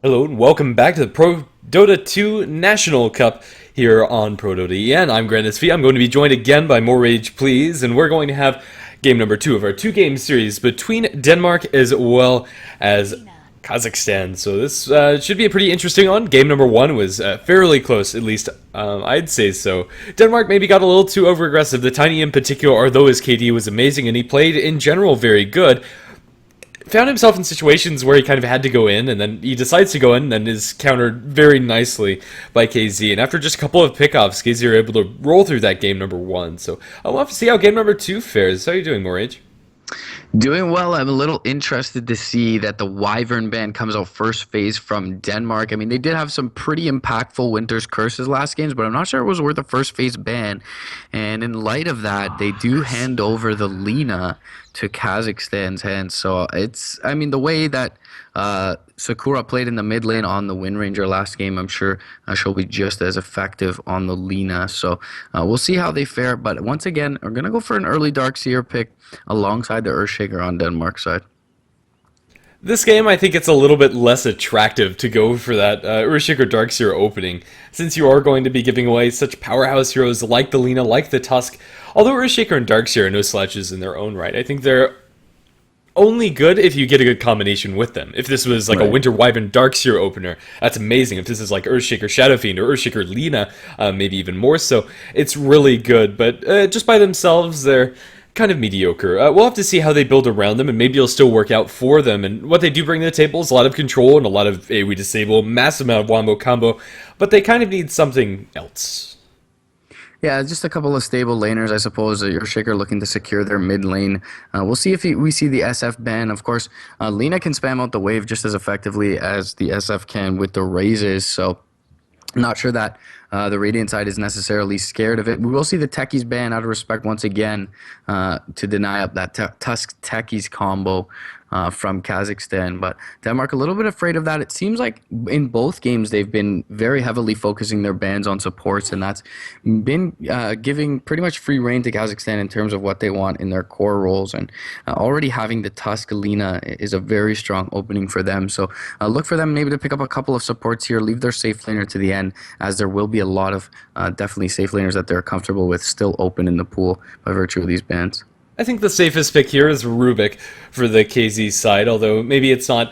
Hello and welcome back to the ProDota 2 National Cup here on ProDota EN. I'm Grandis V. I'm going to be joined again by More Rage Please, and we're going to have game number 2 of our two-game series between Denmark as well as Kazakhstan. So this should be a pretty interesting one. Game number 1 was fairly close, at least I'd say so. Denmark maybe got a little too over-aggressive. The Tiny in particular, although his KD was amazing and he played in general very good, found himself in situations where he kind of had to go in, and then he decides to go in, and then is countered very nicely by KZ. And after just a couple of pickoffs, KZ are able to roll through that game number 1. So I'll have to see how game number 2 fares. How are you doing, Morage? Doing well. I'm a little interested to see that the Wyvern ban comes out first phase from Denmark. I mean, they did have some pretty impactful Winter's Curses last games, but I'm not sure it was worth a first phase ban. And in light of that, they do hand over the Lina to Kazakhstan's hands. So I mean, the way that Sakura played in the mid lane on the Wind Ranger last game, I'm sure she'll be just as effective on the Lina. So we'll see how they fare. But once again, we're going to go for an early Darkseer pick alongside the Earthshaker on Denmark's side. This game, I think it's a little bit less attractive to go for that Earthshaker Darkseer opening, since you are going to be giving away such powerhouse heroes like the Lina, like the Tusk. Although Earthshaker and Darkseer are no slouches in their own right, I think they're only good if you get a good combination with them. If this was like a Winter Wyvern Darkseer opener, that's amazing. If this is like Earthshaker Shadow Fiend or Earthshaker Lina, maybe even more so, it's really good. But just by themselves, they're kind of mediocre. We'll have to see how they build around them, and maybe it'll still work out for them. And what they do bring to the table is a lot of control and a lot of AoE disable, massive amount of wombo combo, but they kind of need something else. Yeah, just a couple of stable laners, I suppose. Earthshaker looking to secure their mid lane. We'll see if we see the SF ban. Of course, Lina can spam out the wave just as effectively as the SF can with the raises. So not sure that the Radiant side is necessarily scared of it. We will see the Techies ban out of respect once again to deny up that Tusk Techies combo from Kazakhstan. But Denmark a little bit afraid of that. It seems like in both games they've been very heavily focusing their bans on supports, and that's been giving pretty much free reign to Kazakhstan in terms of what they want in their core roles. And already having the Tusk Lina is a very strong opening for them. So look for them maybe to pick up a couple of supports here, leave their safe laner to the end, as there will be a lot of definitely safe laners that they're comfortable with still open in the pool by virtue of these bans. I think the safest pick here is Rubik for the KZ side, although maybe it's not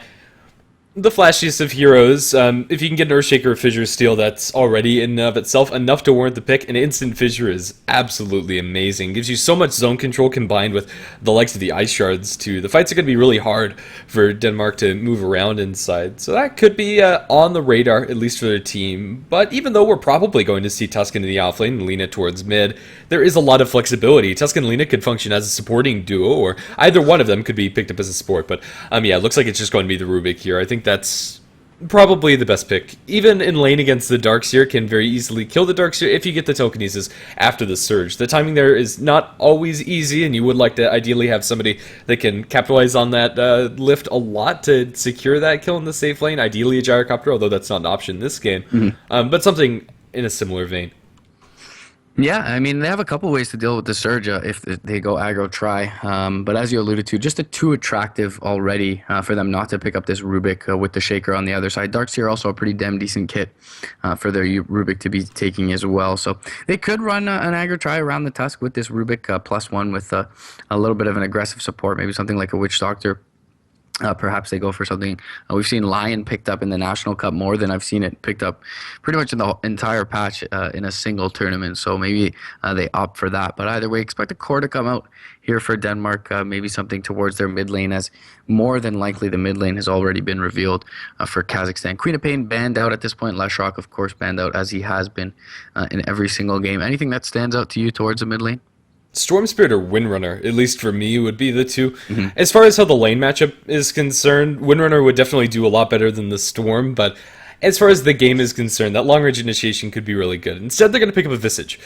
the flashiest of heroes. If you can get an Earthshaker or Fissure Steel, that's already in and of itself enough to warrant the pick. And Instant Fissure is absolutely amazing. Gives you so much zone control combined with the likes of the Ice Shards too. The fights are going to be really hard for Denmark to move around inside. So that could be on the radar, at least for their team. But even though we're probably going to see Tusk into the offlane and Lina towards mid, there is a lot of flexibility. Tusk and Lina could function as a supporting duo, or either one of them could be picked up as a support. But yeah, it looks like it's just going to be the Rubik here. I think that's probably the best pick. Even in lane against the Darkseer, can very easily kill the Darkseer if you get the telekinesis after the surge. The timing there is not always easy, and you would like to ideally have somebody that can capitalize on that lift a lot to secure that kill in the safe lane. Ideally a gyrocopter, although that's not an option in this game. But something in a similar vein. Yeah, I mean, they have a couple ways to deal with the Surge if they go aggro try. But as you alluded to, just too attractive already for them not to pick up this Rubik with the Shaker on the other side. Darkseer also a pretty damn decent kit for their Rubik to be taking as well. So they could run an aggro try around the Tusk with this Rubik +1 with a little bit of an aggressive support, maybe something like a Witch Doctor. Perhaps they go for something. We've seen Lion picked up in the National Cup more than I've seen it picked up pretty much in the entire patch in a single tournament. So maybe they opt for that. But either way, expect a core to come out here for Denmark. Maybe something towards their mid lane, as more than likely the mid lane has already been revealed for Kazakhstan. Queen of Pain banned out at this point. Leshrac, of course, banned out as he has been in every single game. Anything that stands out to you towards the mid lane? Storm Spirit or Windrunner, at least for me, would be the two. As far as how the lane matchup is concerned, Windrunner would definitely do a lot better than the Storm, but as far as the game is concerned, that long-range initiation could be really good. Instead, they're going to pick up a Visage.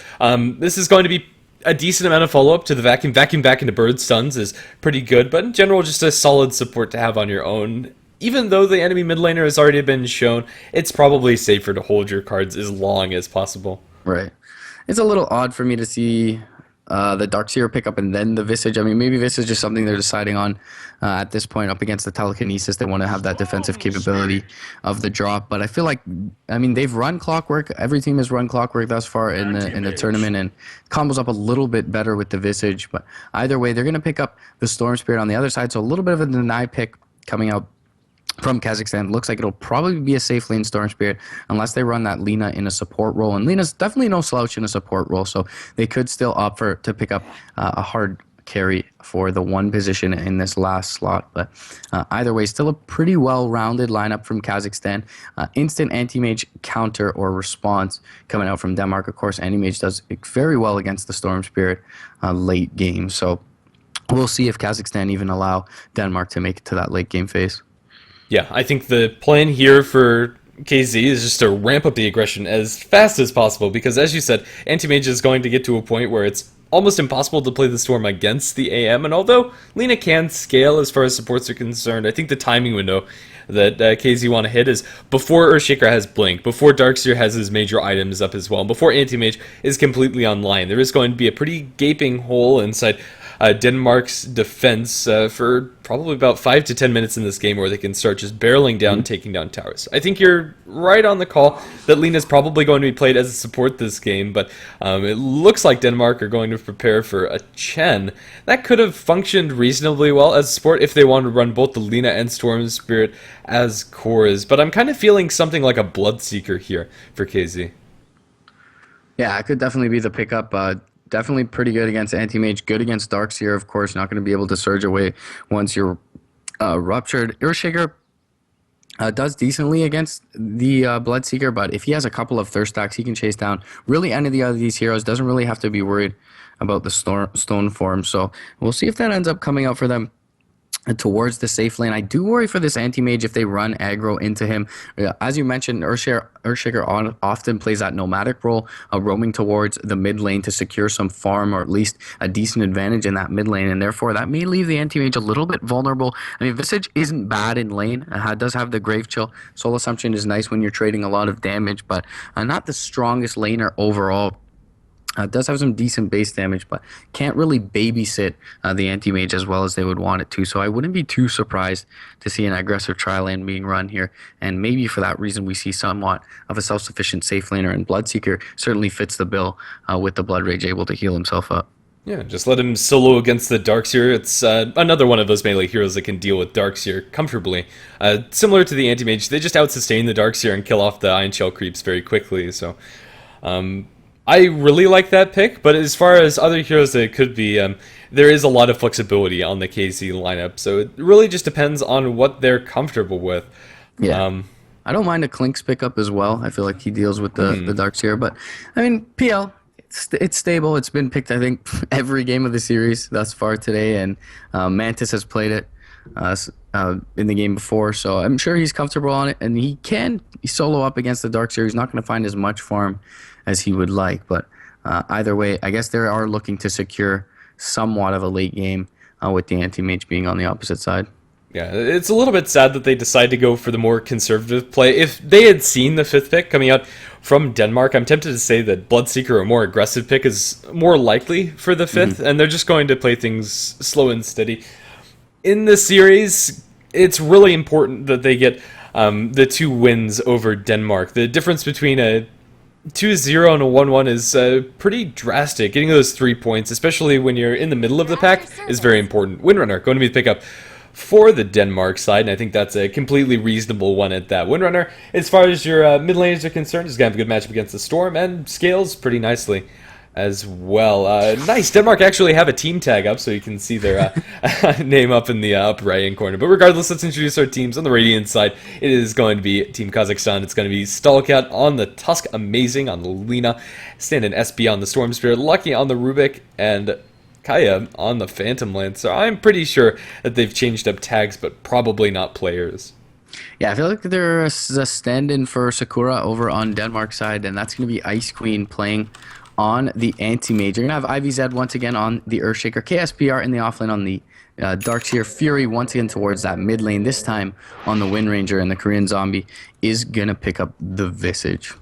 This is going to be a decent amount of follow-up to the Vacuum. Vacuum back into Bird Stuns is pretty good, but in general, just a solid support to have on your own. Even though the enemy mid laner has already been shown, it's probably safer to hold your cards as long as possible. Right. It's a little odd for me to see the Darkseer pickup and then the Visage. I mean, maybe this is just something they're deciding on at this point up against the Telekinesis. They want to have that defensive capability of the drop. But I feel like, I mean, they've run Clockwork. Every team has run Clockwork thus far in the tournament, and combos up a little bit better with the Visage. But either way, they're going to pick up the Storm Spirit on the other side. So a little bit of a deny pick coming out from Kazakhstan. Looks like it'll probably be a safe lane Storm Spirit unless they run that Lina in a support role. And Lina's definitely no slouch in a support role, so they could still opt to pick up a hard carry for the one position in this last slot. But either way, still a pretty well-rounded lineup from Kazakhstan. Instant anti-mage counter or response coming out from Denmark. Of course, anti-mage does very well against the Storm Spirit late game. So we'll see if Kazakhstan even allow Denmark to make it to that late game phase. Yeah, I think the plan here for KZ is just to ramp up the aggression as fast as possible, because as you said, Anti-Mage is going to get to a point where it's almost impossible to play the Storm against the AM, and although Lina can scale as far as supports are concerned, I think the timing window that KZ want to hit is before Earthshaker has Blink, before Darkseer has his major items up as well, and before Anti-Mage is completely online. There is going to be a pretty gaping hole inside Denmark's defense for probably about 5 to 10 minutes in this game, where they can start just barreling down and taking down towers. I think you're right on the call that Lina's probably going to be played as a support this game, but it looks like Denmark are going to prepare for a Chen. That could have functioned reasonably well as a support if they wanted to run both the Lina and Storm Spirit as cores, but I'm kind of feeling something like a Bloodseeker here for KZ. Yeah, it could definitely be the pickup. Definitely pretty good against Anti-Mage, good against Darkseer, of course. Not going to be able to surge away once you're ruptured. Earthshaker does decently against the Bloodseeker, but if he has a couple of Thirst stacks, he can chase down really any of the other these heroes. Doesn't really have to be worried about the stone form. So we'll see if that ends up coming out for them towards the safe lane. I do worry for this anti-mage if they run aggro into him. As you mentioned, Earthshaker often plays that nomadic role, roaming towards the mid lane to secure some farm or at least a decent advantage in that mid lane, and therefore that may leave the anti-mage a little bit vulnerable. I mean, Visage isn't bad in lane. It does have the Grave Chill. Soul Assumption is nice when you're trading a lot of damage, but not the strongest laner overall. Does have some decent base damage, but can't really babysit the anti-mage as well as they would want it to. So I wouldn't be too surprised to see an aggressive tri-lane being run here. And maybe for that reason, we see somewhat of a self-sufficient safe laner. And Bloodseeker certainly fits the bill with the Blood Rage able to heal himself up. Yeah, just let him solo against the Darkseer. It's another one of those melee heroes that can deal with Darkseer comfortably. Similar to the anti-mage, they just out-sustain the Darkseer and kill off the Iron Shell creeps very quickly. So I really like that pick, but as far as other heroes that it could be, there is a lot of flexibility on the KZ lineup, so it really just depends on what they're comfortable with. Yeah. I don't mind a Clink's pickup as well. I feel like he deals with the Darkseer, but I mean, PL, it's stable. It's been picked, I think, every game of the series thus far today, and Mantis has played it in the game before, so I'm sure he's comfortable on it, and he can solo up against the Darkseer. He's not going to find as much farm as he would like, but either way, I guess they are looking to secure somewhat of a late game with the anti-mage being on the opposite side. Yeah, it's a little bit sad that they decide to go for the more conservative play. If they had seen the 5th pick coming out from Denmark, I'm tempted to say that Bloodseeker, a more aggressive pick, is more likely for the 5th, and they're just going to play things slow and steady. In the series, it's really important that they get the 2 wins over Denmark. The difference between a 2-0 and a 1-1 is pretty drastic. Getting those 3 points, especially when you're in the middle of the pack, is very important. Windrunner going to be the pickup for the Denmark side, and I think that's a completely reasonable one at that. Windrunner, as far as your mid laners are concerned, is going to have a good matchup against the Storm, and scales pretty nicely as well. Nice. Denmark actually have a team tag up, so you can see their name up in the upper right-hand corner. But regardless, let's introduce our teams. On the Radiant side, it is going to be Team Kazakhstan. It's going to be Stalkat on the Tusk, Amazing on the Lina, Stand and SB on the Storm Spirit, Lucky on the Rubik, and Kaya on the Phantom Lance. So I'm pretty sure that they've changed up tags, but probably not players. Yeah, I feel like there's a stand-in for Sakura over on Denmark side, and that's going to be Ice Queen playing on the anti-mage. You're going to have IVZ once again on the Earthshaker, KSPR in the offlane on the Darkseer, Fury once again towards that mid lane, this time on the Wind Ranger, and the Korean Zombie is going to pick up the Visage.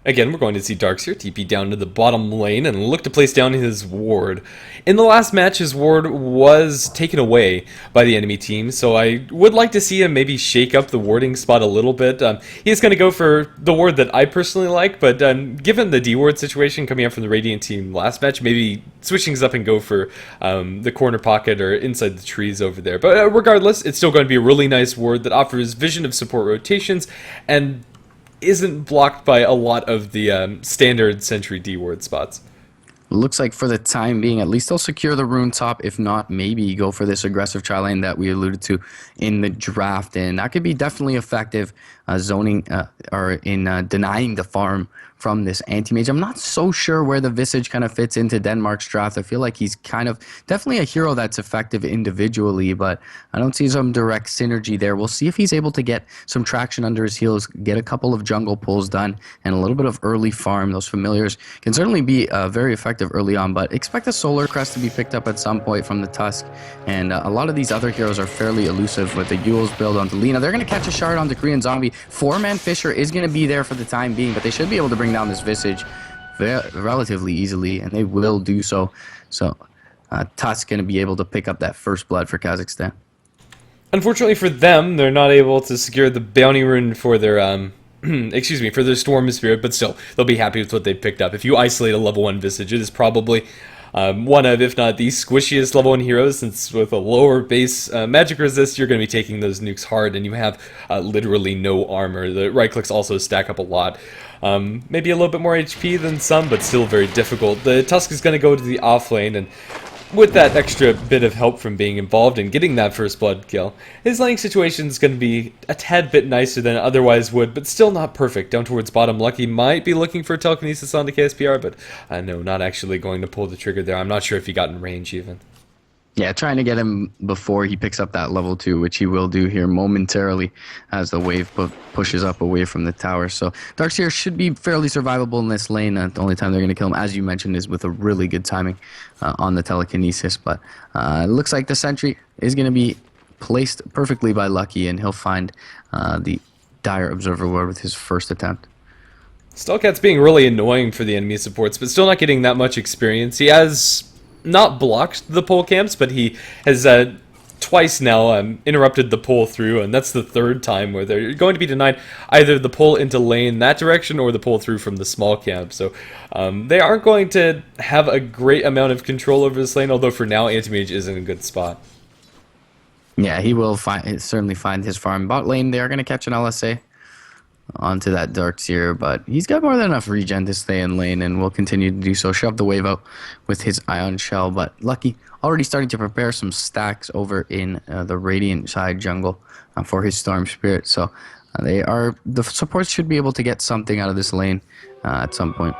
Again, we're going to see Darkseer TP down to the bottom lane and look to place down his ward. In the last match, his ward was taken away by the enemy team, so I would like to see him maybe shake up the warding spot a little bit. He's going to go for the ward that I personally like, but given the D-ward situation coming up from the Radiant team last match, maybe switching things up and go for the corner pocket or inside the trees over there. But regardless, it's still going to be a really nice ward that offers vision of support rotations and isn't blocked by a lot of the standard Sentry D-ward spots. Looks like for the time being, at least they'll secure the rune top. If not, maybe go for this aggressive tri lane that we alluded to in the draft. And that could be definitely effective zoning or in denying the farm from this anti-mage. I'm not so sure where the Visage kind of fits into Denmark's draft. I feel like he's kind of definitely a hero that's effective individually, but I don't see some direct synergy there. We'll see if he's able to get some traction under his heels, get a couple of jungle pulls done, and a little bit of early farm. Those familiars can certainly be very effective early on, but expect the Solar Crest to be picked up at some point from the Tusk, and a lot of these other heroes are fairly elusive with the Yule's build onto Lina. They're going to catch a shard onto Korean Zombie. 4-man Fisher is going to be there for the time being, but they should be able to bring down this Visage relatively easily, and they will do so. So Tusk going to be able to pick up that first blood for Kazakhstan. Unfortunately for them, they're not able to secure the bounty rune for their excuse me, for their Storm Spirit, but still, they'll be happy with what they picked up. If you isolate a level 1 Visage, it is probably one of, if not the squishiest level 1 heroes, since with a lower base magic resist, you're going to be taking those nukes hard, and you have literally no armor. The right clicks also stack up a lot. Maybe a little bit more HP than some, but still very difficult. The Tusk is going to go to the off lane, and with that extra bit of help from being involved in getting that first blood kill, his laning situation is going to be a tad bit nicer than it otherwise would, but still not perfect. Down towards bottom, Lucky might be looking for telekinesis on the KSPR, but no, not actually going to pull the trigger there. I'm not sure if he got in range even. Yeah, trying to get him before he picks up that level 2, which he will do here momentarily as the wave pushes up away from the tower. So Darkseer should be fairly survivable in this lane. The only time they're going to kill him, as you mentioned, is with a really good timing on the telekinesis. But it looks like the sentry is going to be placed perfectly by Lucky, and he'll find the Dire Observer Ward with his first attempt. Stallcat's being really annoying for the enemy supports, but still not getting that much experience. He has not blocked the pull camps, but he has twice now interrupted the pull through, and that's the third time where they're going to be denied either the pull into lane that direction or the pull through from the small camp. So they aren't going to have a great amount of control over this lane, although for now Anti-Mage is in a good spot. Yeah, he will certainly find his farm. Bot lane, they are going to catch an LSA onto that Darkseer, but he's got more than enough regen to stay in lane, and will continue to do so. Shove the wave out with his Ion Shell, but Lucky already starting to prepare some stacks over in the Radiant side jungle for his Storm Spirit. So the supports should be able to get something out of this lane at some point.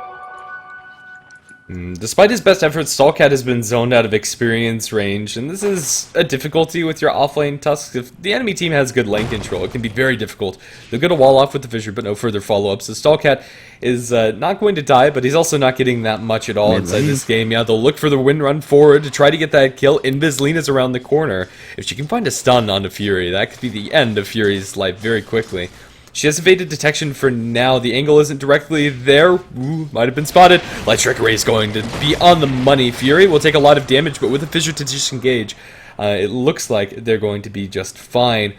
Despite his best efforts, Stallcat has been zoned out of experience range, and this is a difficulty with your offlane Tusk. If the enemy team has good lane control, it can be very difficult. They'll get a wall off with the Fissure, but no further follow-up. So Stallcat is not going to die, but he's also not getting that much at all inside this game. Yeah, they'll look for the wind run forward to try to get that kill. Invislina's around the corner. If she can find a stun onto Fury, that could be the end of Fury's life very quickly. She has evaded detection for now. The angle isn't directly there. Ooh, might have been spotted. Light Strike Array is going to be on the money. Fury will take a lot of damage, but with a Fissure to disengage, it looks like they're going to be just fine.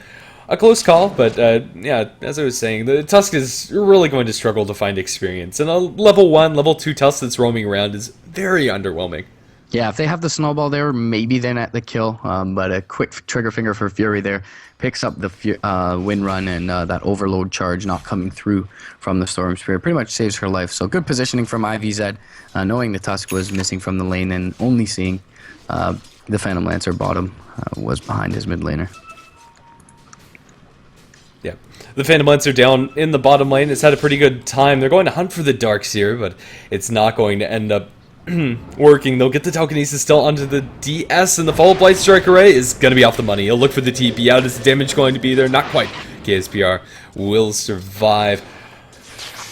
A close call, but yeah, as I was saying, the Tusk is really going to struggle to find experience. And a level 1, level 2 Tusk that's roaming around is very underwhelming. Yeah, if they have the snowball there, maybe then at the kill. But a quick trigger finger for Fury there picks up the wind run, and that overload charge not coming through from the Storm Spirit pretty much saves her life. So good positioning from IVZ, knowing the Tusk was missing from the lane and only seeing the Phantom Lancer bottom was behind his mid laner. Yeah, the Phantom Lancer down in the bottom lane has had a pretty good time. They're going to hunt for the Darkseer, but it's not going to end up working. They'll get the telekinesis still onto the DS, and the follow-up Light Strike Array is going to be off the money. He'll look for the TP out. Is the damage going to be there? Not quite. KSPR will survive.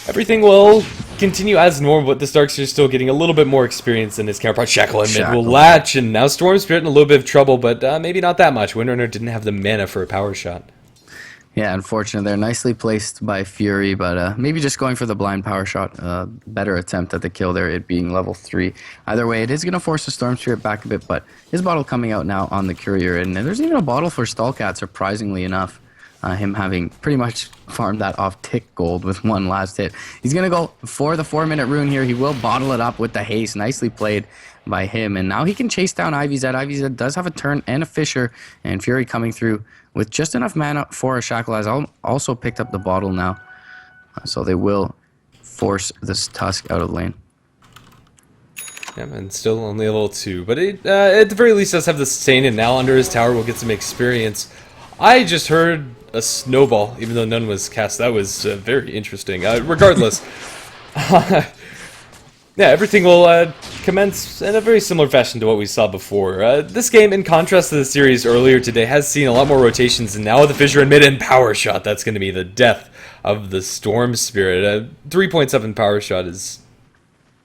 Everything will continue as normal, but the Darkseer is still getting a little bit more experience than his counterpart. Shackle and mid will latch, and now Storm Spirit in a little bit of trouble, but maybe not that much. Windrunner didn't have the mana for a power shot. Yeah, unfortunate there. Nicely placed by Fury, but maybe just going for the blind power shot. Better attempt at the kill there, it being level 3. Either way, it is going to force the Storm Spirit back a bit, but his bottle coming out now on the Courier. And there's even a bottle for Stallcat, surprisingly enough. Him having pretty much farmed that off tick gold with one last hit. He's going to go for the 4-minute rune here. He will bottle it up with the haste. Nicely played by him. And now he can chase down IvyZ. IvyZ does have a turn and a Fissure. And Fury coming through with just enough mana for a Shackle. Has also picked up the bottle now. So they will force this Tusk out of lane. Yeah, and still only level 2. But it, at the very least, does have the sustain. And now under his tower, we'll get some experience. I just heard a snowball, even though none was cast. That was very interesting. Regardless, yeah, everything will commence in a very similar fashion to what we saw before. This game, in contrast to the series earlier today, has seen a lot more rotations, and now with the Fissure in mid and power shot, that's going to be the death of the Storm Spirit. 3.7 power shot is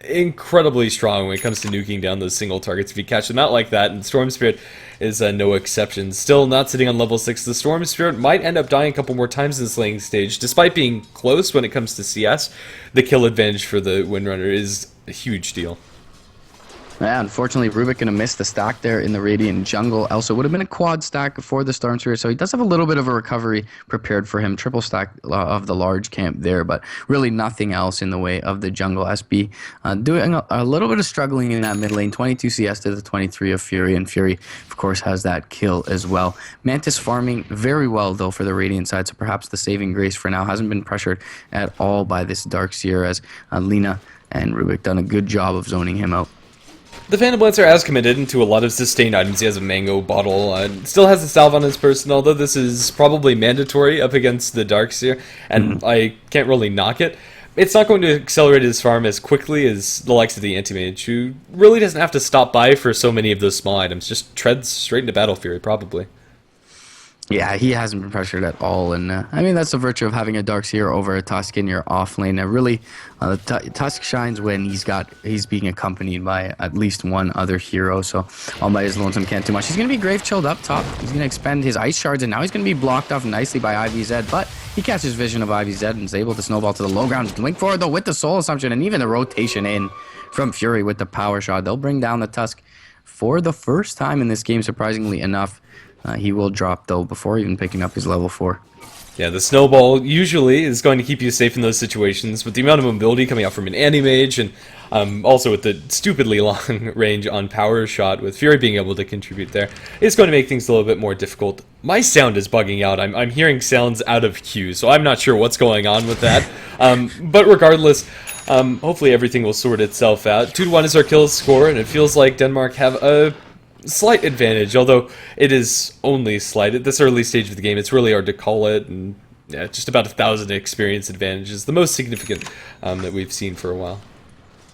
incredibly strong when it comes to nuking down those single targets if you catch them out like that, and Storm Spirit is no exception. Still not sitting on level 6. The Storm Spirit might end up dying a couple more times in the slaying stage, despite being close when it comes to CS. The kill advantage for the Windrunner is a huge deal. Yeah, unfortunately, Rubik gonna miss the stack there in the Radiant jungle. Also, would have been a quad stack for the Storm Spirit, so he does have a little bit of a recovery prepared for him. Triple stack of the large camp there, but really nothing else in the way of the jungle. SB doing a little bit of struggling in that mid lane. 22 CS to the 23 of Fury, and Fury, of course, has that kill as well. Mantis farming very well, though, for the Radiant side, so perhaps the saving grace for now hasn't been pressured at all by this Darkseer, as Lina and Rubik done a good job of zoning him out. The Phantom Lancer has committed into a lot of sustained items. He has a mango bottle, still has a salve on his person, although this is probably mandatory up against the Darkseer, and I can't really knock it. It's not going to accelerate his farm as quickly as the likes of the Anti-Mage, who really doesn't have to stop by for so many of those small items, just treads straight into Battle Fury, probably. Yeah, he hasn't been pressured at all, and I mean that's the virtue of having a Darkseer over a Tusk in your off lane. Really, Tusk shines when he's being accompanied by at least one other hero. So all by his lonesome can't do much. He's gonna be Grave Chilled up top. He's gonna expend his Ice Shards, and now he's gonna be blocked off nicely by IvyZ. But he catches vision of IvyZ and is able to snowball to the low ground. Blink forward though with the Soul Assumption, and even the rotation in from Fury with the power shot. They'll bring down the Tusk for the first time in this game, surprisingly enough. He will drop, though, before even picking up his level 4. Yeah, the snowball usually is going to keep you safe in those situations, but the amount of mobility coming out from an Anti-Mage, and also with the stupidly long range on power shot, with Fury being able to contribute there, is going to make things a little bit more difficult. My sound is bugging out. I'm hearing sounds out of queue, so I'm not sure what's going on with that. But regardless, hopefully everything will sort itself out. 2-1 is our kill score, and it feels like Denmark have a slight advantage, although it is only slight. At this early stage of the game, it's really hard to call it, and yeah, just about 1,000 experience advantage is the most significant that we've seen for a while.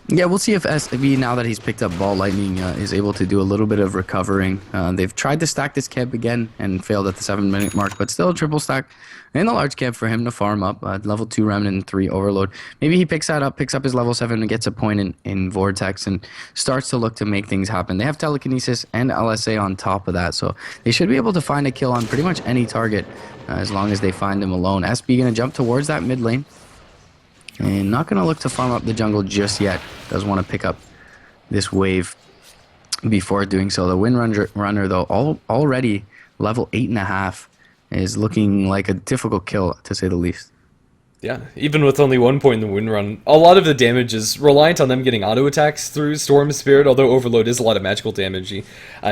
Yeah, we'll see if SB, now that he's picked up Ball Lightning, is able to do a little bit of recovering. They've tried to stack this camp again and failed at the 7-minute mark, but still a triple stack in the large camp for him to farm up. Level 2 Remnant and 3 Overload. Maybe he picks that up, picks up his level 7 and gets a point in Vortex and starts to look to make things happen. They have Telekinesis and LSA on top of that, so they should be able to find a kill on pretty much any target as long as they find him alone. SB going to jump towards that mid lane. And not going to look to farm up the jungle just yet. Does want to pick up this wave before doing so. The Windrunner, though, already level 8.5 is looking like a difficult kill, to say the least. Yeah, even with only 1 point in the Windrun, a lot of the damage is reliant on them getting auto attacks through Storm Spirit, although Overload is a lot of magical damage. He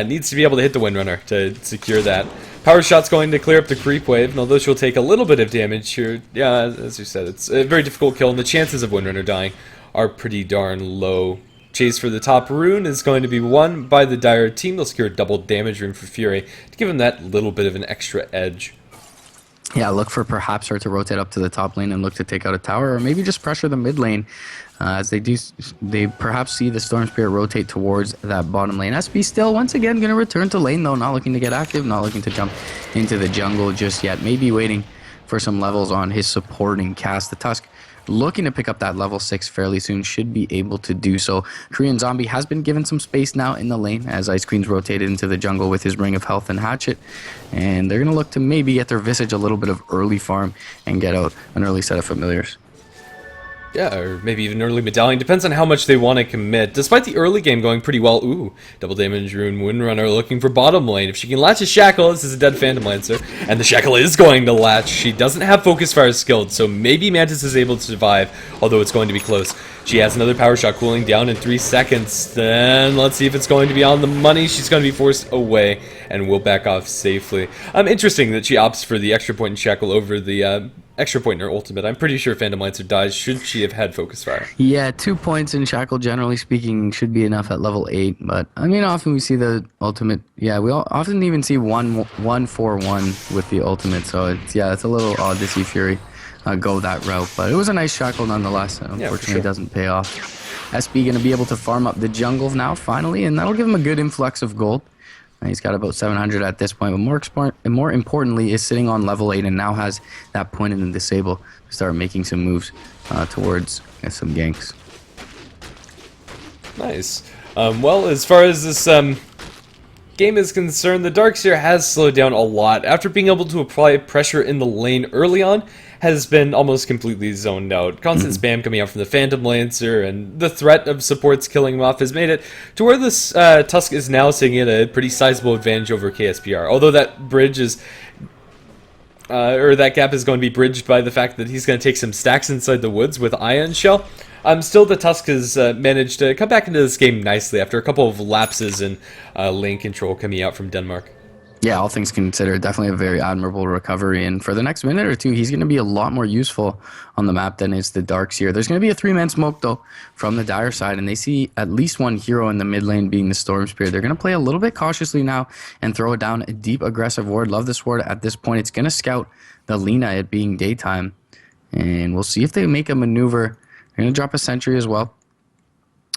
needs to be able to hit the Windrunner to secure that. Power Shot's going to clear up the creep wave, and although she'll take a little bit of damage here, yeah, as you said, it's a very difficult kill, and the chances of Windrunner dying are pretty darn low. Chase for the top rune is going to be won by the Dire team. They'll secure a double damage rune for Fury to give him that little bit of an extra edge. Yeah, look for perhaps her to rotate up to the top lane and look to take out a tower, or maybe just pressure the mid lane as they perhaps see the Storm Spirit rotate towards that bottom lane. SB still, once again, going to return to lane, though, not looking to get active, not looking to jump into the jungle just yet. Maybe waiting for some levels on his supporting cast. The Tusk looking to pick up that level 6 fairly soon, should be able to do so. Korean Zombie has been given some space now in the lane as Ice Queen's rotated into the jungle with his Ring of Health and Hatchet. And they're going to look to maybe get their Visage a little bit of early farm and get out an early set of familiars. Yeah, or maybe even early medallion. Depends on how much they want to commit. Despite the early game going pretty well, ooh, double damage rune Windrunner looking for bottom lane. If she can latch a Shackle, this is a dead Phantom Lancer, and the Shackle is going to latch. She doesn't have Focus Fire skilled, so maybe Mantis is able to survive, although it's going to be close. She has another Power Shot cooling down in 3 seconds. Then let's see if it's going to be on the money. She's going to be forced away and will back off safely. Interesting that she opts for the extra point in Shackle over the extra point in her ultimate. I'm pretty sure Phantom Lancer dies should she have had Focus Fire. Yeah, 2 points in Shackle, generally speaking, should be enough at level 8. But, I mean, often we see the ultimate. Yeah, we often even see 1-4-1 with the ultimate. So, it's a little odd to see Fury go that route. But it was a nice Shackle nonetheless. Unfortunately, it doesn't pay off. SB going to be able to farm up the jungle now, finally, and that'll give him a good influx of gold. He's got about 700 at this point, but more importantly is sitting on level 8 and now has that point in the disable to start making some moves towards some ganks. Nice. Well, as far as this game is concerned, the Darkseer has slowed down a lot. After being able to apply pressure in the lane early on, has been almost completely zoned out. Constant spam coming out from the Phantom Lancer, and the threat of supports killing him off has made it to where this Tusk is now sitting at a pretty sizable advantage over KSPR. Although that bridge is, or that gap is going to be bridged by the fact that he's going to take some stacks inside the woods with Ion Shell. Still, the Tusk has managed to come back into this game nicely after a couple of lapses in lane control coming out from Denmark. Yeah, all things considered, definitely a very admirable recovery. And for the next minute or two, he's going to be a lot more useful on the map than is the Darkseer. There's going to be a 3-man smoke, though, from the Dire side, and they see at least one hero in the mid lane being the Storm Spirit. They're going to play a little bit cautiously now and throw it down a deep, aggressive ward. Love this ward at this point. It's going to scout the Lina, it being daytime. And we'll see if they make a maneuver. They're going to drop a sentry as well.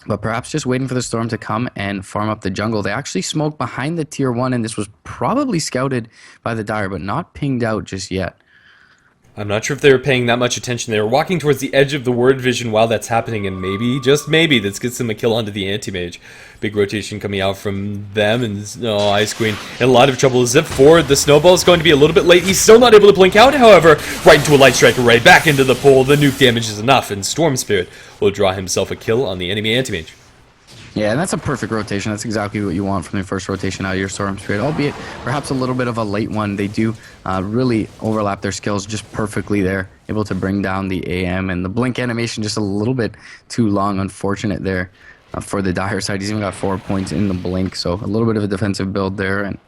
But perhaps just waiting for the Storm to come and farm up the jungle. They actually smoked behind the tier 1, and this was probably scouted by the Dire, but not pinged out just yet. I'm not sure if they were paying that much attention. They were walking towards the edge of the word vision while that's happening, and maybe, just maybe, this gets them a kill onto the anti-mage. Big rotation coming out from them, and Ice Queen in a lot of trouble. Zip forward, the snowball is going to be a little bit late. He's still not able to blink out, however, right into a Light Strike Array, back into the pool. The nuke damage is enough, and Storm Spirit will draw himself a kill on the enemy anti-mage. Yeah, and that's a perfect rotation. That's exactly what you want from the first rotation out of your Storm Spirit, albeit perhaps a little bit of a late one. They do really overlap their skills just perfectly there, able to bring down the AM, and the blink animation just a little bit too long. Unfortunate there for the Dire side. He's even got 4 points in the blink, so a little bit of a defensive build there, and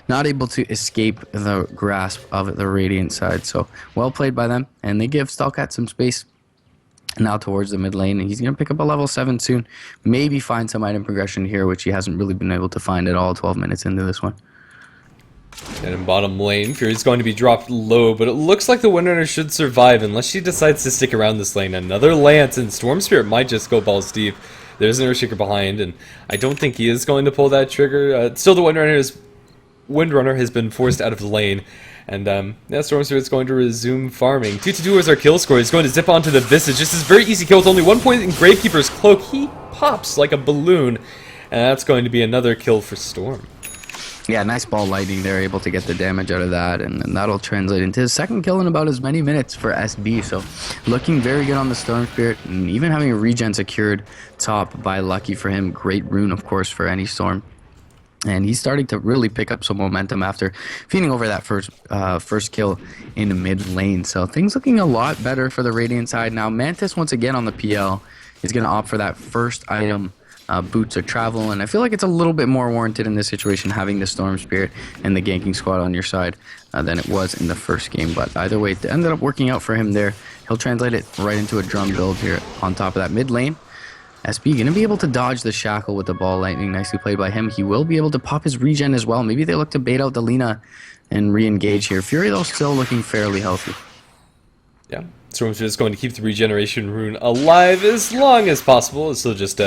not able to escape the grasp of the Radiant side. So well played by them, and they give Stalkat some space now towards the mid lane, and he's going to pick up a level 7 soon. Maybe find some item progression here, which he hasn't really been able to find at all 12 minutes into this one. And in bottom lane, Fury's going to be dropped low, but it looks like the Windrunner should survive unless she decides to stick around this lane. Another Lance, and Storm Spirit might just go balls deep. There's an Earthshaker behind, and I don't think he is going to pull that trigger. Still, the Windrunner has been forced out of the lane. And Storm Spirit's going to resume farming. 2-2 is our kill score. He's going to zip onto the Visage. This is a very easy kill with only 1 point in Gravekeeper's Cloak. He pops like a balloon. And that's going to be another kill for Storm. Yeah, nice ball lightning there, able to get the damage out of that, and that'll translate into his second kill in about as many minutes for SB. So looking very good on the Storm Spirit, and even having a regen secured top by Lucky for him. Great rune, of course, for any Storm. And he's starting to really pick up some momentum after feeding over that first kill in the mid lane. So things looking a lot better for the Radiant side. Now Mantis once again on the PL is going to opt for that first item, Boots of Travel. And I feel like it's a little bit more warranted in this situation having the Storm Spirit and the ganking squad on your side than it was in the first game. But either way, it ended up working out for him there. He'll translate it right into a drum build here on top of that mid lane. SB going to be able to dodge the Shackle with the ball lightning. Nicely played by him. He will be able to pop his regen as well. Maybe they look to bait out the Lina and re-engage here. Fury, though, still looking fairly healthy. Yeah, Storm's just going to keep the regeneration rune alive as long as possible. So just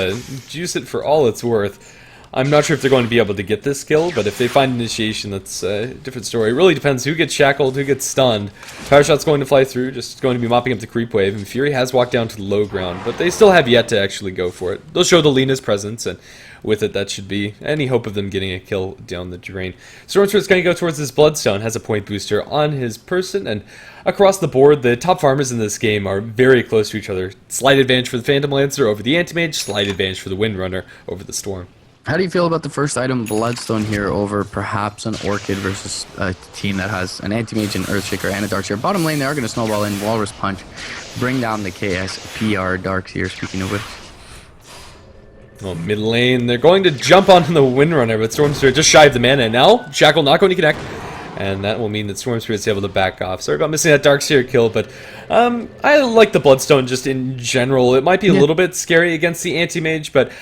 juice it for all it's worth. I'm not sure if they're going to be able to get this kill, but if they find initiation, that's a different story. It really depends who gets shackled, who gets stunned. Power Shot's going to fly through, just going to be mopping up the creep wave, and Fury has walked down to the low ground, but they still have yet to actually go for it. They'll show the Lena's presence, and with it, that should be any hope of them getting a kill down the drain. Stormspirit's going to go towards this Bloodstone, has a point booster on his person, and across the board, the top farmers in this game are very close to each other. Slight advantage for the Phantom Lancer over the Anti-Mage, slight advantage for the Windrunner over the Storm. How do you feel about the first item, Bloodstone, here over perhaps an Orchid versus a team that has an Anti-Mage, an Earthshaker, and a Darkseer? Bottom lane, they are going to snowball in, Walrus Punch, bring down the KSPR Darkseer, speaking of which. Well, mid lane, they're going to jump onto the Windrunner, but Stormspirit just shy of the mana, and now Shackle not going to connect. And that will mean that Stormspirit's able to back off. Sorry about missing that Darkseer kill, but I like the Bloodstone just in general. It might be a little bit scary against the Anti-Mage, but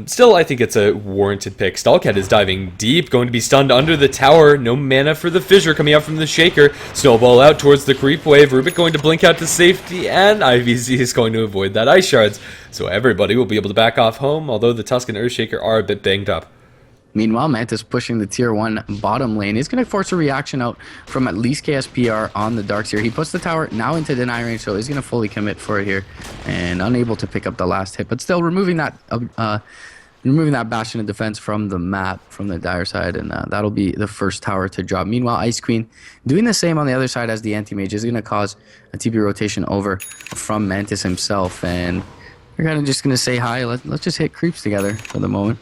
still I think it's a warranted pick. Stalcat is diving deep, going to be stunned under the tower. No mana for the Fissure coming out from the Shaker. Snowball out towards the creep wave. Rubik going to blink out to safety, and IVZ is going to avoid that Ice Shards. So everybody will be able to back off home, although the Tusk and Earthshaker are a bit banged up. Meanwhile, Mantis pushing the tier 1 bottom lane is going to force a reaction out from at least KSPR on the Darkseer. He puts the tower now into deny range, so he's going to fully commit for it here, and unable to pick up the last hit, but still removing that bastion of defense from the map, from the Dire side, and that'll be the first tower to drop. Meanwhile, Ice Queen doing the same on the other side as the Anti-Mage is going to cause a TP rotation over from Mantis himself, and we're kind of just going to say hi. Let's just hit creeps together for the moment.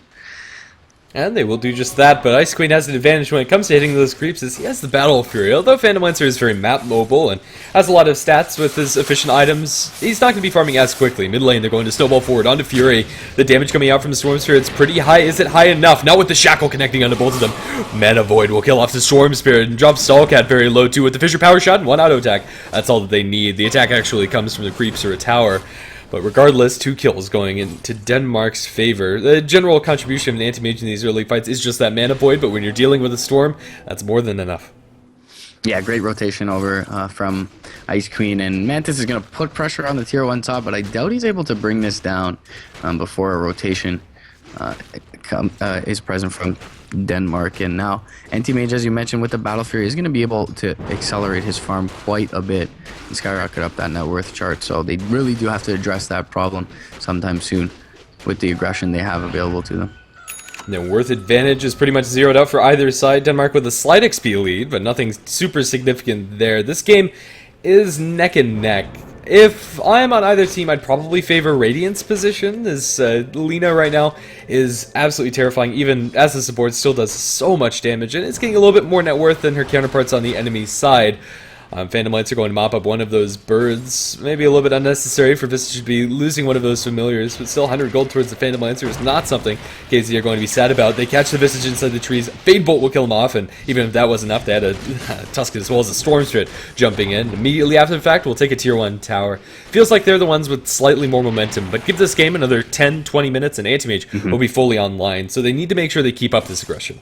And they will do just that, but Ice Queen has an advantage when it comes to hitting those creeps, as he has the Battle Fury. Although Phantom Lancer is very map mobile and has a lot of stats with his efficient items, he's not going to be farming as quickly. Mid lane, they're going to snowball forward onto Fury. The damage coming out from the Storm Spirit's pretty high. Is it high enough? Not with the Shackle connecting onto both of them. Mana Void will kill off the Storm Spirit and drop Stalcat very low too with the Fissure Power Shot and one auto attack. That's all that they need. The attack actually comes from the creeps or a tower. But regardless, 2 kills going into Denmark's favor. The general contribution of an Anti-Mage in these early fights is just that mana void, but when you're dealing with a Storm, that's more than enough. Yeah, great rotation over from Ice Queen, and Mantis is going to put pressure on the tier 1 top, but I doubt he's able to bring this down before a rotation is present from Denmark. And now Anti-Mage, as you mentioned, with the Battle Fury, is going to be able to accelerate his farm quite a bit and skyrocket up that net worth chart. So they really do have to address that problem sometime soon with the aggression they have available to them. Their worth advantage is pretty much zeroed out for either side. Denmark with a slight XP lead, but nothing super significant there. This game is neck and neck. If I'm on either team, I'd probably favor Radiant's position, as Lena right now is absolutely terrifying, even as the support still does so much damage, and it's getting a little bit more net worth than her counterparts on the enemy side. Phantom Lights are going to mop up one of those birds. Maybe a little bit unnecessary for Visage to be losing one of those familiars, but still 100 gold towards the Phantom Lancer is not something KZ are going to be sad about. They catch the Visage inside the trees. Fade Bolt will kill him off, and even if that was enough, they had a Tusk as well as a Storm Spirit jumping in. Immediately after the fact, we'll take a tier 1 tower. Feels like they're the ones with slightly more momentum, but give this game another 10-20 minutes and Anti-Mage will be fully online, so they need to make sure they keep up this aggression.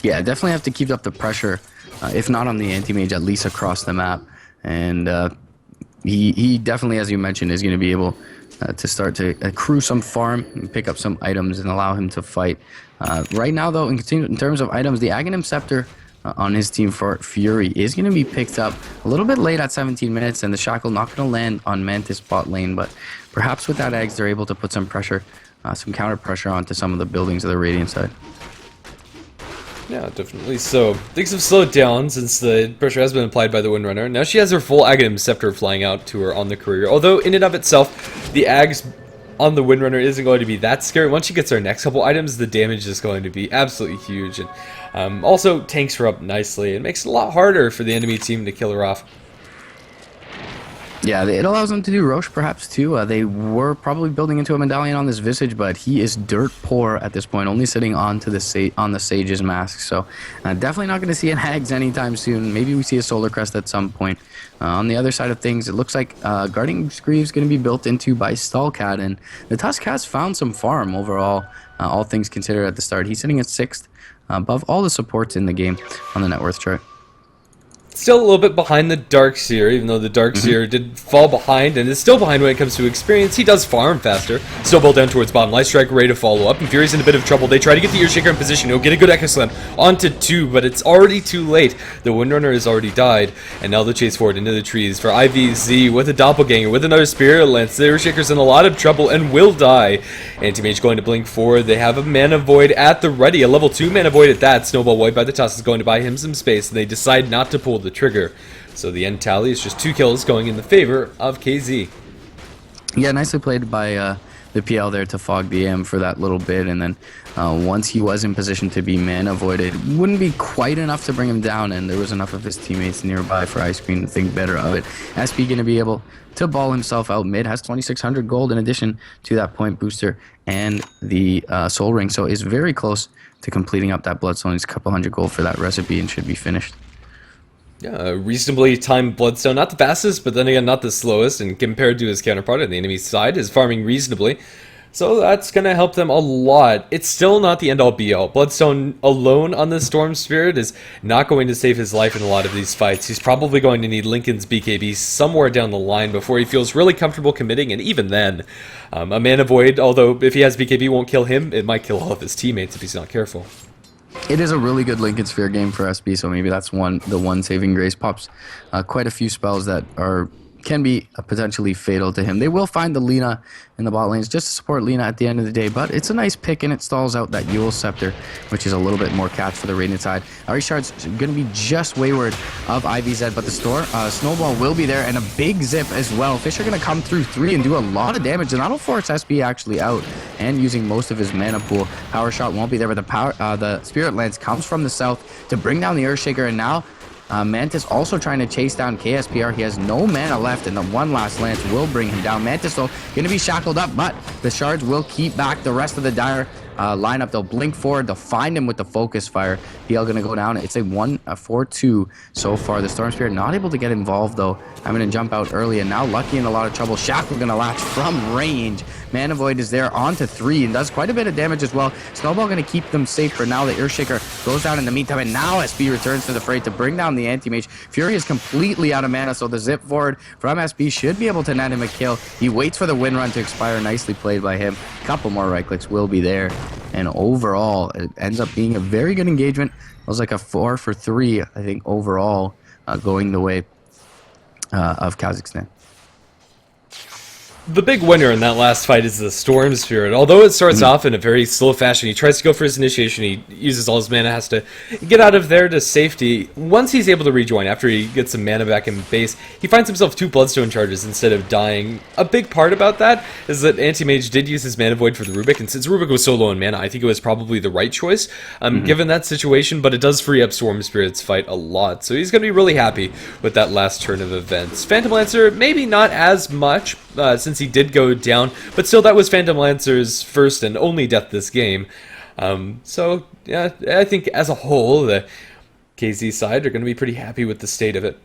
Yeah, definitely have to keep up the pressure. If not on the Anti-Mage, at least across the map. And he definitely, as you mentioned, is going to be able to start to accrue some farm and pick up some items and allow him to fight. Right now, though, in terms of items, the Aghanim Scepter on his team for Fury is going to be picked up a little bit late at 17 minutes, and the Shackle not going to land on Mantis bot lane, but perhaps with that eggs, they're able to put some pressure, some counter pressure onto some of the buildings of the Radiant side. Yeah, definitely so. Things have slowed down since the pressure has been applied by the Windrunner. Now she has her full Aghanim Scepter flying out to her on the career. Although, in and of itself, the Ags on the Windrunner isn't going to be that scary. Once she gets her next couple items, the damage is going to be absolutely huge. And also, tanks her up nicely. It makes it a lot harder for the enemy team to kill her off. Yeah, it allows them to do Roche perhaps too. They were probably building into a medallion on this Visage, but he is dirt poor at this point, only sitting on the Sage's mask. So definitely not going to see an Hags anytime soon. Maybe we see a Solar Crest at some point. On the other side of things, it looks like Guarding Greaves is going to be built into by Stalcat, and the Tusk has found some farm overall, all things considered at the start. He's sitting at 6th, above all the supports in the game on the net worth chart. still a little bit behind the Darkseer, even though the Darkseer did fall behind and is still behind when it comes to experience. He does farm faster. Snowball down towards bottom. Light Strike ready to follow up, and Fury's in a bit of trouble. They try to get the Earshaker in position. He'll get a good Echo Slam onto 2, but it's already too late. The Windrunner has already died, and now the chase forward into the trees for IVZ with a Doppelganger, with another Spirit Lance. The Earshaker's in a lot of trouble and will die. Anti-Mage going to blink forward. They have a Mana Void at the ready, a level 2 Mana Void at that. Snowball Void by the Tusk is going to buy him some space, and they decide not to pull the trigger. So the end tally is just 2 kills going in the favor of KZ. Yeah, nicely played by the PL there to fog the AM for that little bit, and then once he was in position to be mana voided, wouldn't be quite enough to bring him down, and there was enough of his teammates nearby for Ice Queen to think better of it. SP going to be able to ball himself out mid, has 2,600 gold in addition to that point booster and the soul ring, so is very close to completing up that Bloodstone. He's a couple hundred gold for that recipe and should be finished. Yeah, reasonably timed Bloodstone. Not the fastest, but then again, not the slowest. And compared to his counterpart on the enemy side, is farming reasonably. So that's going to help them a lot. It's still not the end-all be-all. Bloodstone alone on the Storm Spirit is not going to save his life in a lot of these fights. He's probably going to need Lincoln's BKB somewhere down the line before he feels really comfortable committing, and even then, a Mana Void, although if he has BKB won't kill him, it might kill all of his teammates if he's not careful. It is a really good Lincoln Sphere game for SB, so maybe that's the one saving grace. Pops quite a few spells that can be potentially fatal to him. They will find the Lina in the bot lanes just to support Lina at the end of the day, but it's a nice pick, and it stalls out that Yule Scepter, which is a little bit more catch for the Radiant side. Reshard's going to be just wayward of IVZ, but the Snowball will be there, and a big zip as well. Fish are going to come through 3 and do a lot of damage, and that'll force SB actually out, and using most of his mana pool. Power Shot won't be there, but the Spirit Lance comes from the south to bring down the Earthshaker, and now Mantis also trying to chase down KSPR. He has no mana left, and the one last lance will bring him down. Mantis, though, going to be shackled up, but the shards will keep back the rest of the Dire lineup. They'll blink forward. They'll find him with the focus fire. PL going to go down. It's a 4-2 so far. The Storm Spirit not able to get involved, though. I'm going to jump out early, and now Lucky in a lot of trouble. Shackle going to latch from range. Mana Void is there onto 3 and does quite a bit of damage as well. Snowball going to keep them safe for now. The Earthshaker goes down in the meantime, and now SB returns to the fray to bring down the Anti-Mage. Fury is completely out of mana, so the zip forward from SB should be able to net him a kill. He waits for the wind run to expire. Nicely played by him. A couple more right clicks will be there, and overall it ends up being a very good engagement. It was like a 4 for 3, I think, overall, going the way of Kazakhstan. The big winner in that last fight is the Storm Spirit. Although it starts off in a very slow fashion, he tries to go for his initiation, he uses all his mana, has to get out of there to safety. Once he's able to rejoin, after he gets some mana back in base, he finds himself 2 Bloodstone charges instead of dying. A big part about that is that Anti-Mage did use his Mana Void for the Rubik, and since Rubik was so low in mana, I think it was probably the right choice, given that situation, but it does free up Storm Spirit's fight a lot, so he's going to be really happy with that last turn of events. Phantom Lancer, maybe not as much, since he did go down, but still that was Phantom Lancer's first and only death this game. So yeah, I think as a whole the KZ side are going to be pretty happy with the state of it.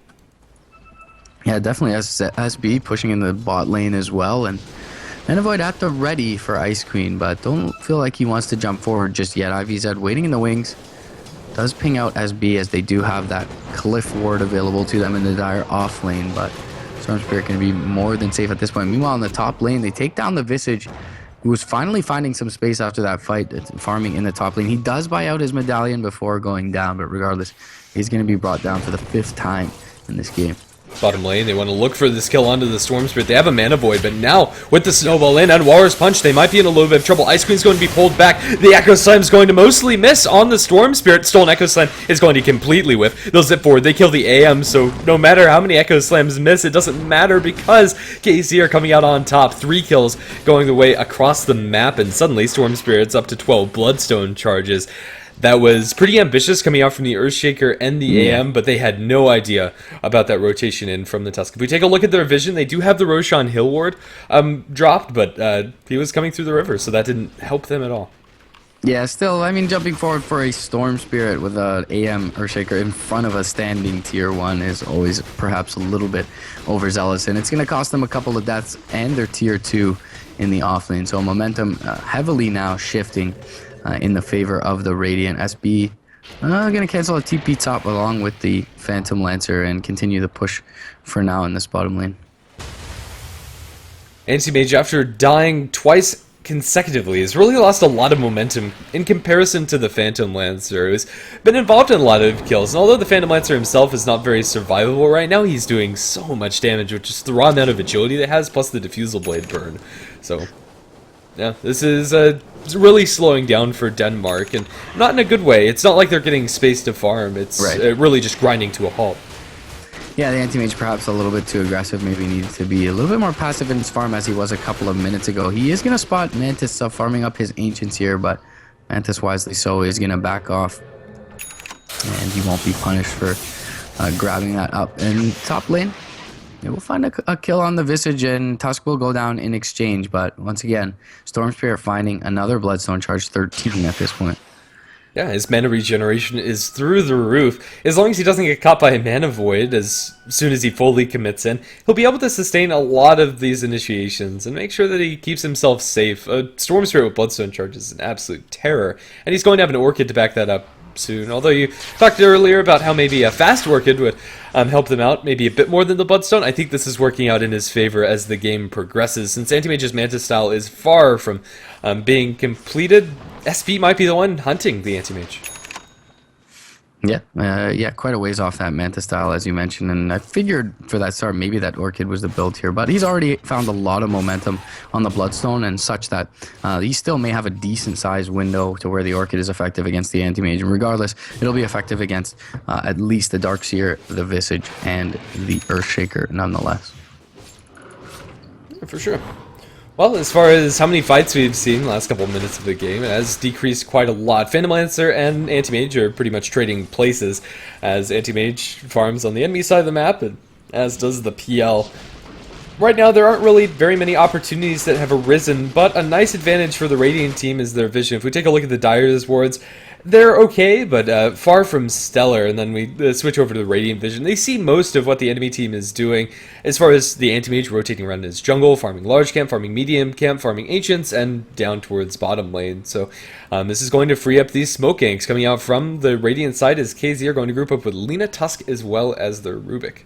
Yeah, definitely. SB pushing in the bot lane as well, and Mana Void at the ready for Ice Queen, but don't feel like he wants to jump forward just yet. IVZ waiting in the wings, does ping out SB as they do have that Cliff Ward available to them in the Dire off lane, but Storm Spirit can be more than safe at this point. Meanwhile, in the top lane, they take down the Visage, who was finally finding some space after that fight, farming in the top lane. He does buy out his medallion before going down, but regardless, he's going to be brought down for the 5th time in this game. Bottom lane, they want to look for this kill onto the Storm Spirit. They have a Mana Void, but now with the Snowball in and Walrus Punch, they might be in a little bit of trouble. Ice Queen's going to be pulled back. The Echo Slam's going to mostly miss on the Storm Spirit. Stolen Echo Slam is going to completely whiff. They'll zip forward. They kill the AM, so no matter how many Echo Slams miss, it doesn't matter because KC are coming out on top. 3 kills going the way across the map, and suddenly Storm Spirit's up to 12 Bloodstone charges. That was pretty ambitious coming out from the Earthshaker and the AM, but they had no idea about that rotation in from the Tusk. If we take a look at their vision, they do have the Roshan Hill Ward dropped, but he was coming through the river, so that didn't help them at all. Yeah, still, I mean, jumping forward for a Storm Spirit with an AM Earthshaker in front of a standing tier 1 is always perhaps a little bit overzealous, and it's going to cost them a couple of deaths and their tier 2 in the offlane. So momentum heavily now shifting in the favor of the Radiant. SB Gonna cancel a TP top along with the Phantom Lancer and continue the push for now in this bottom lane. Anti-Mage, after dying twice consecutively, has really lost a lot of momentum in comparison to the Phantom Lancer, who's been involved in a lot of kills. And although the Phantom Lancer himself is not very survivable right now, he's doing so much damage with just the raw amount of agility that it has, plus the Diffusal Blade burn. So, yeah, this is really slowing down for Denmark, and not in a good way. It's not like they're getting space to farm, it's really just grinding to a halt. Yeah, the Anti-Mage perhaps a little bit too aggressive, maybe needed to be a little bit more passive in his farm as he was a couple of minutes ago. He is going to spot Mantis farming up his Ancients here, but Mantis wisely so is going to back off, and he won't be punished for grabbing that up in top lane. Yeah, we'll find a kill on the Visage, and Tusk will go down in exchange, but once again, Storm Spirit finding another Bloodstone charge, 13 at this point. Yeah, his mana regeneration is through the roof. As long as he doesn't get caught by a mana void as soon as he fully commits in, he'll be able to sustain a lot of these initiations and make sure that he keeps himself safe. A Storm Spirit with Bloodstone charge is an absolute terror, and he's going to have an Orchid to back that up soon. Although you talked earlier about how maybe a fast Orchid would help them out, maybe a bit more than the Bloodstone. I think this is working out in his favor as the game progresses. Since Anti-Mage's Mantis style is far from being completed, SP might be the one hunting the Anti-Mage. Yeah, quite a ways off that Manta style, as you mentioned, and I figured for that start maybe that Orchid was the build here, but he's already found a lot of momentum on the Bloodstone, and such that he still may have a decent sized window to where the Orchid is effective against the Anti-Mage, and regardless, it'll be effective against at least the Darkseer, the Visage, and the Earthshaker nonetheless. Yeah, for sure. Well, as far as how many fights we've seen in the last couple of minutes of the game, it has decreased quite a lot. Phantom Lancer and Anti-Mage are pretty much trading places, as Anti-Mage farms on the enemy side of the map, and as does the PL. Right now, there aren't really very many opportunities that have arisen, but a nice advantage for the Radiant team is their vision. If we take a look at the Dyer's wards, they're okay, but far from stellar, and then we switch over to the Radiant Vision. They see most of what the enemy team is doing, as far as the Anti-Mage rotating around his jungle, farming large camp, farming medium camp, farming Ancients, and down towards bottom lane. So this is going to free up these smoke ganks coming out from the Radiant side, as KZ are going to group up with Lina, Tusk, as well as their Rubik.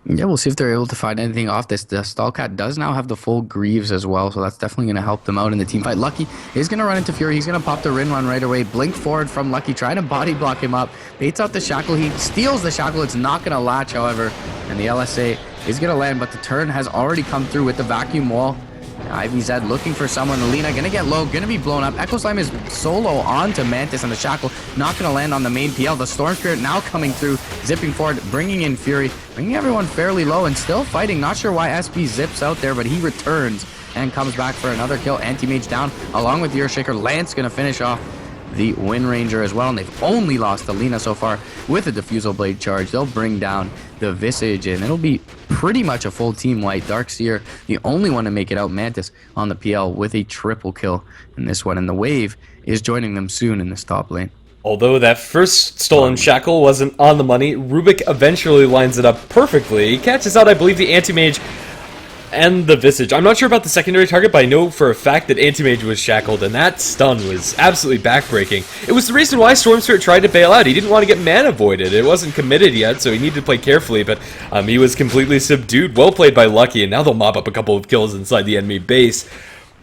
Yeah, we'll see if they're able to find anything off this. The Stallcat does now have the full Greaves as well, so that's definitely going to help them out in the team fight. Lucky is going to run into Fury. He's going to pop the Rin run right away. Blink forward from Lucky, trying to body block him up. Baits out the Shackle. He steals the Shackle. It's not going to latch, however, and the LSA is going to land, but the turn has already come through with the Vacuum Wall. IVZ looking for someone. Lina gonna get low, gonna be blown up. Echo Slime is solo onto Mantis, and the Shackle not gonna land on the main PL. The Storm Spirit now coming through, zipping forward, bringing in Fury, bringing everyone fairly low and still fighting. Not sure why SP zips out there, but he returns and comes back for another kill. Anti-Mage down along with the Earthshaker. Lance gonna finish off the Wind Ranger as well, and they've only lost to Lina so far with a Diffusal Blade charge. They'll bring down the Visage, and it'll be pretty much a full team white. Darkseer, the only one to make it out. Mantis on the PL with a triple kill in this one, and the Wave is joining them soon in this top lane. Although that first stolen Shackle wasn't on the money, Rubik eventually lines it up perfectly. He catches out, I believe, the Anti-Mage and the Visage. I'm not sure about the secondary target, but I know for a fact that Anti-Mage was shackled, and that stun was absolutely backbreaking. It was the reason why Storm Spirit tried to bail out. He didn't want to get mana voided. It wasn't committed yet, so he needed to play carefully, but he was completely subdued. Well played by Lucky, and now they'll mop up a couple of kills inside the enemy base.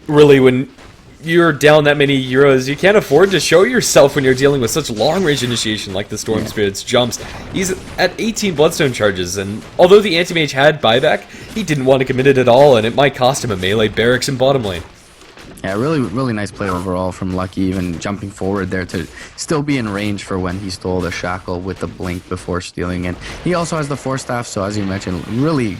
Really, when you're down that many euros, you can't afford to show yourself when you're dealing with such long-range initiation like the Storm Spirit's jumps. He's at 18 Bloodstone charges, and although the Anti-Mage had buyback, he didn't want to commit it at all, and it might cost him a melee barracks in bottom lane. Yeah, really nice play overall from Lucky, even jumping forward there to still be in range for when he stole the Shackle with the Blink before stealing it. He also has the Force Staff, so as you mentioned, really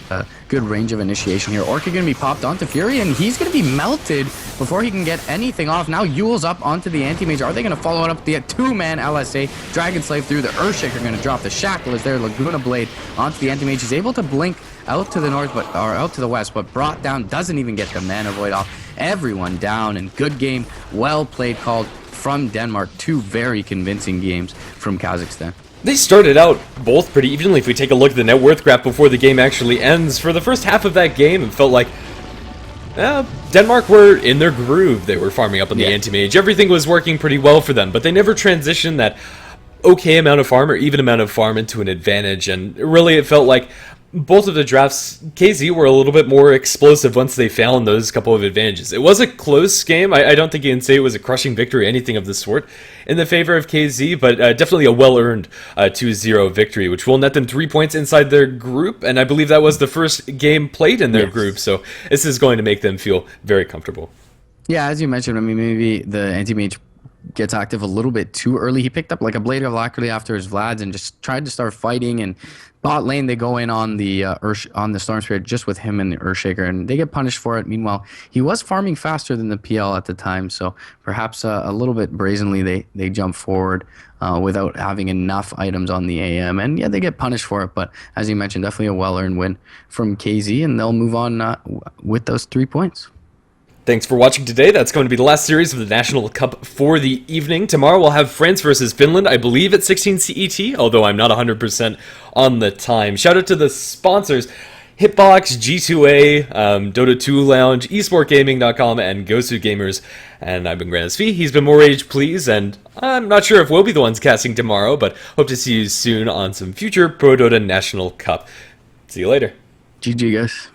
good range of initiation here. Orchid going to be popped onto Fury, and he's going to be melted before he can get anything off. Now Yule's up onto the Anti-Mage. Are they going to follow it up the two-man LSA? Dragon Slave through, the Earthshaker going to drop the Shackle as there. Laguna Blade onto the Anti-Mage. He's able to blink out to the north, or out to the west, but brought down, doesn't even get the mana void off. Everyone down, and good game, well played, called from Denmark. Two very convincing games from Kazakhstan. They started out both pretty evenly. If we take a look at the net worth graph before the game actually ends, for the first half of that game, it felt like Denmark were in their groove. They were farming up on the anti-mage. Everything was working pretty well for them, but they never transitioned that okay amount of farm or even amount of farm into an advantage. And really, it felt like both of the drafts, KZ were a little bit more explosive once they found those couple of advantages. It was a close game. I don't think you can say it was a crushing victory or anything of the sort in the favor of KZ, but definitely a well-earned 2-0 victory, which will net them 3 points inside their group, and I believe that was the first game played in their group, so this is going to make them feel very comfortable. Yeah, as you mentioned, I mean, maybe the anti-mage gets active a little bit too early. He picked up like a Blade of Alacrity after his Vlads and just tried to start fighting, and bot lane they go in on the on the Storm Spirit just with him and the Earthshaker, and they get punished for it. Meanwhile, he was farming faster than the PL at the time, so perhaps a little bit brazenly they jump forward without having enough items on the AM, and yeah, they get punished for it. But as you mentioned, definitely a well-earned win from KZ, and they'll move on with those 3 points. Thanks for watching today. That's going to be the last series of the National Cup for the evening. Tomorrow we'll have France versus Finland, I believe at 16 CET, although I'm not 100% on the time. Shout out to the sponsors, Hitbox, G2A, Dota 2 Lounge, esportgaming.com, and Gosu Gamers. And I've been Grant SV. He's been More Rage Please, and I'm not sure if we'll be the ones casting tomorrow, but hope to see you soon on some future ProDota National Cup. See you later. GG, guys.